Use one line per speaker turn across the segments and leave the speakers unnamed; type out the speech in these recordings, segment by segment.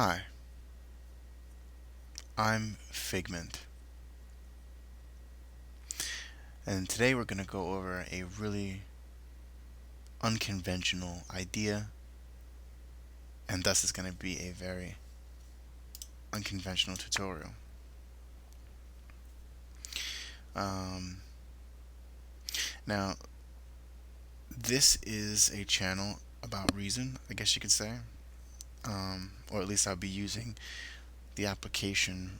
Hi, I'm Figment, and today we're going to go over a really unconventional idea, and thus it's going to be a very unconventional tutorial. Um, Now, this is a channel about reason, I guess you could say, or at least I'll be using the application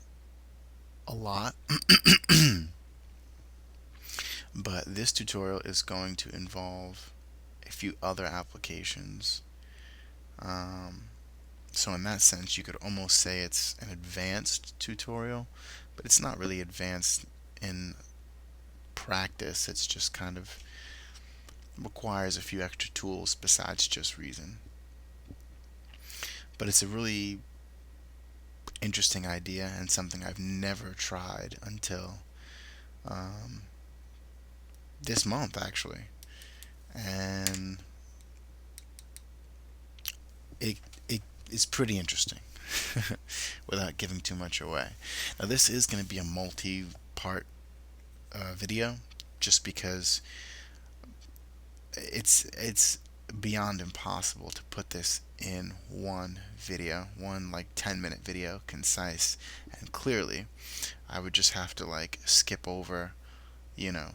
a lot, but this tutorial is going to involve a few other applications. Um, So in that sense, you could almost say it's an advanced tutorial, but it's not really advanced in practice. It's just kind of requires a few extra tools besides just reason. But it's a really interesting idea and something I've never tried until um, this month, actually. And it, it is pretty interesting without giving too much away. Now, this is going to be a multi-part video just because it's beyond impossible to put this in one video, one like 10-minute video, concise and clearly. I would just have to like skip over, you know,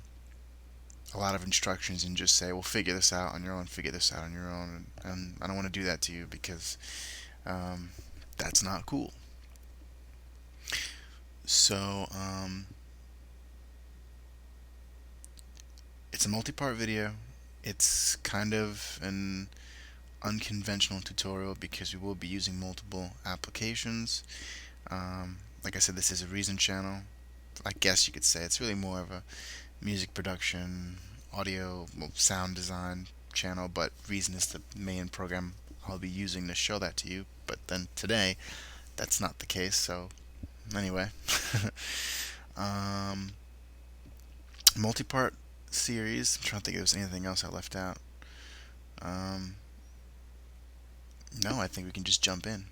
a lot of instructions and just say, well, figure this out on your own, figure this out on your own, and I don't want to do that to you because um, that's not cool. So it's a multi-part video. It's kind of an unconventional tutorial because we will be using multiple applications. Like I said, this is a Reason channel. I guess you could say it's really more of a music production, audio, well, sound design channel, but Reason is the main program I'll be using to show that to you. But then today, that's not the case, so anyway. um, Multi-part series. I'm trying to think if there's anything else I left out. Um, no, I think we can just jump in.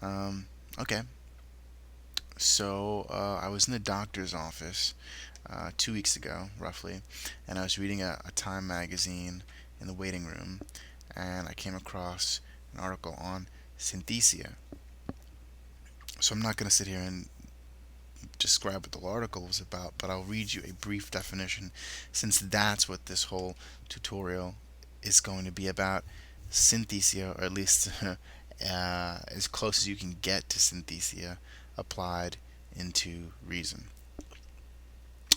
Okay. So I was in the doctor's office 2 weeks ago, roughly, and I was reading a Time magazine in the waiting room, and I came across an article on Synthesia. So I'm not going to sit here and describe what the article was about, but I'll read you a brief definition since that's what this whole tutorial is going to be about. Synthesia, or at least as close as you can get to Synthesia, applied into Reason.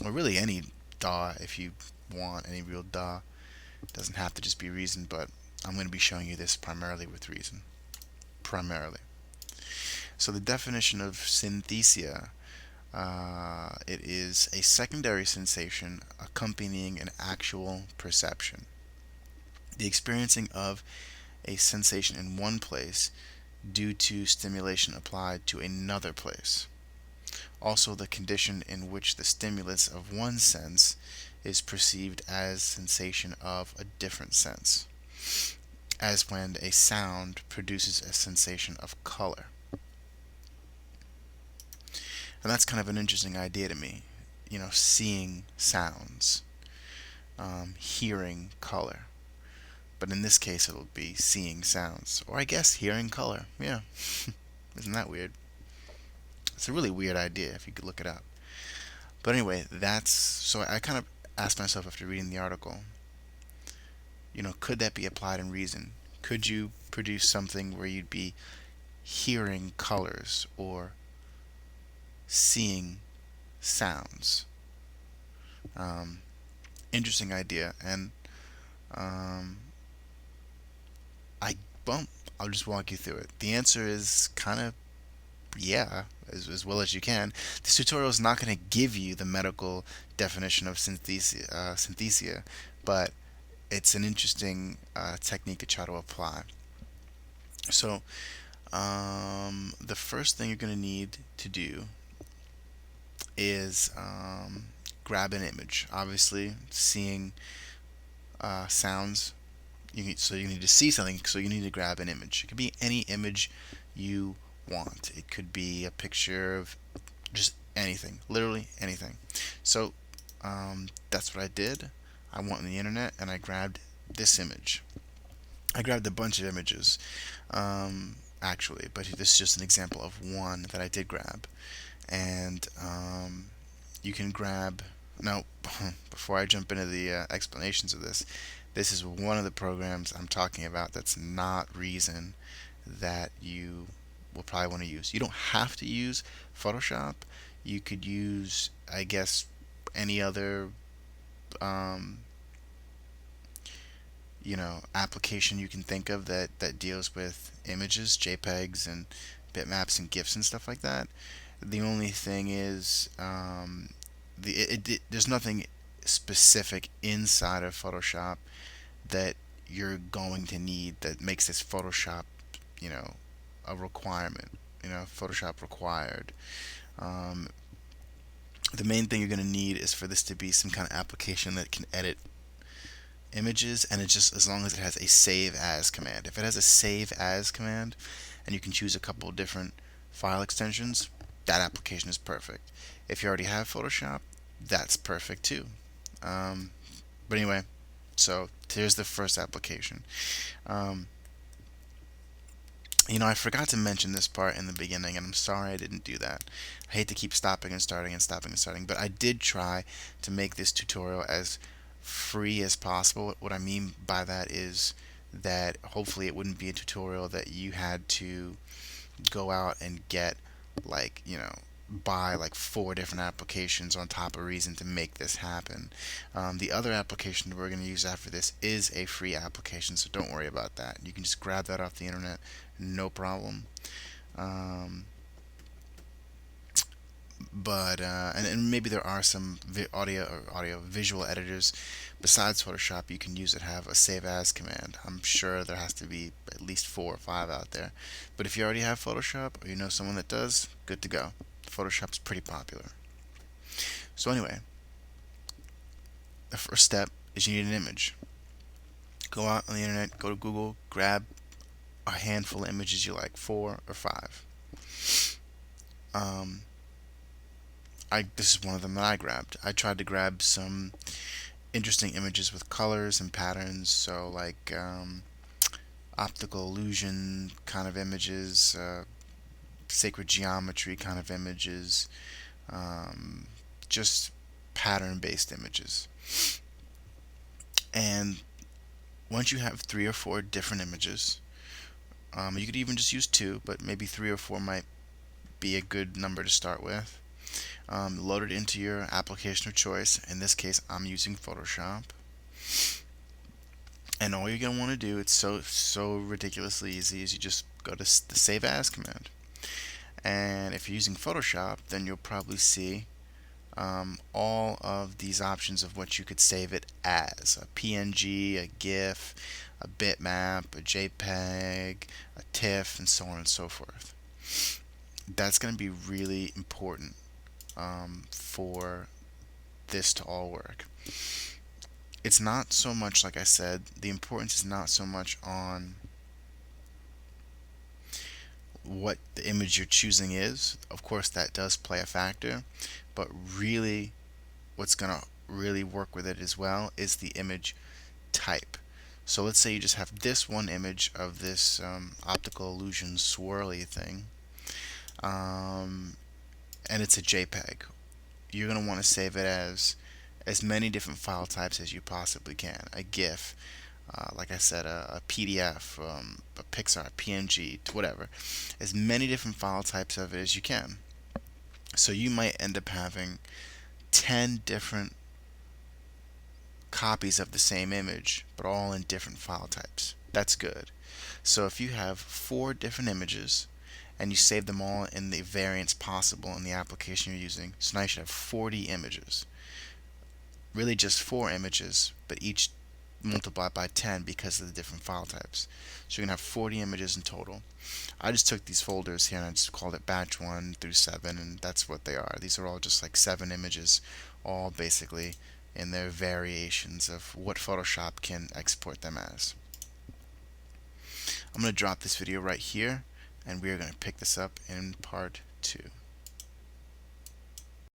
Or really any DAW if you want, any real DAW. It doesn't have to just be Reason, but I'm going to be showing you this primarily with Reason. Primarily. So the definition of Synthesia, it is a secondary sensation accompanying an actual perception. The experiencing of a sensation in one place due to stimulation applied to another place. Also, the condition in which the stimulus of one sense is perceived as sensation of a different sense, as when a sound produces a sensation of color. And that's kind of an interesting idea to me. You know, seeing sounds, hearing color. But in this case, it'll be seeing sounds. Or I guess hearing color. Yeah. Isn't that weird? It's a really weird idea if you could look it up. But anyway, that's so I kind of asked myself after reading the article, could that be applied in Reason? Could you produce something where you'd be hearing colors or seeing sounds? Interesting idea, and um, I well, I'll just walk you through it. The answer is kind of yeah, as well as you can. This tutorial is not going to give you the medical definition of synthesia, but it's an interesting technique to try to apply. So, the first thing you're going to need to do is grab an image. Obviously, seeing sounds. So you need to see something. So you need to grab an image. It could be any image you want. It could be a picture of just anything, literally anything. So that's what I did. I went on the internet and I grabbed this image. I grabbed a bunch of images, actually, but this is just an example of one that I did grab. And you can grab. Now, before I jump into the explanations of this, this is one of the programs I'm talking about that's not Reason that you will probably want to use. You don't have to use Photoshop. You could use, I guess, any other um, application you can think of that deals with images, JPEGs and bitmaps and GIFs and stuff like that. The only thing is, there's nothing specific inside of Photoshop that you're going to need that makes this Photoshop, you know, a requirement. Photoshop required. Um, the main thing you're going to need is for this to be some kind of application that can edit images, and it's just as long as it has a save as command. If it has a save as command and you can choose a couple different file extensions, that application is perfect. If you already have Photoshop, that's perfect too. Um, but anyway, so here's the first application. Um, I forgot to mention this part in the beginning, and I'm sorry I didn't do that. I hate to keep stopping and starting and stopping and starting, but I did try to make this tutorial as free as possible. What I mean by that is that hopefully it wouldn't be a tutorial that you had to go out and get, like, buy like 4 different applications on top of Reason to make this happen. The other application that we're going to use after this is a free application, so don't worry about that. You can just grab that off the internet, no problem. Um, but and maybe there are some audio visual editors besides Photoshop you can use that have a save as command. I'm sure there has to be at least 4 or 5 out there. But if you already have Photoshop or you know someone that does, good to go. Photoshop's pretty popular. So anyway, the first step is you need an image. Go out on the internet, go to Google, grab a handful of images you like, 4 or 5. Um, this is one of them that I grabbed. I tried to grab some interesting images with colors and patterns, so like optical illusion kind of images, sacred geometry kind of images, um, just pattern-based images. And once you have 3 or 4 different images, you could even just use 2, but maybe 3 or 4 might be a good number to start with. Load it into your application of choice. In this case, I'm using Photoshop. And all you're going to want to do, it's so ridiculously easy, is you just go to the Save As command. And if you're using Photoshop, then you'll probably see all of these options of what you could save it as: a PNG, a GIF, a bitmap, a JPEG, a TIFF, and so on and so forth. That's going to be really important for this to all work. It's not so much, like I said, the importance is not so much on what the image you're choosing is. Of course, that does play a factor, but really what's going to really work with it as well is the image type. So let's say you just have this one image of this optical illusion swirly thing, and it's a JPEG. You're going to want to save it as many different file types as you possibly can. A GIF, like I said, a PDF, a Pixar, PNG, whatever. As many different file types of it as you can. So you might end up having 10 different copies of the same image, but all in different file types. That's good. So if you have 4 different images and you save them all in the variants possible in the application you're using, so now you should have 40 images. Really just 4 images, but each multiplied by 10 because of the different file types. So you're going to have 40 images in total. I just took these folders here and I just called it batch 1 through 7, and that's what they are. These are all just like 7 images, all basically in their variations of what Photoshop can export them as. I'm going to drop this video right here, and we are going to pick this up in part 2.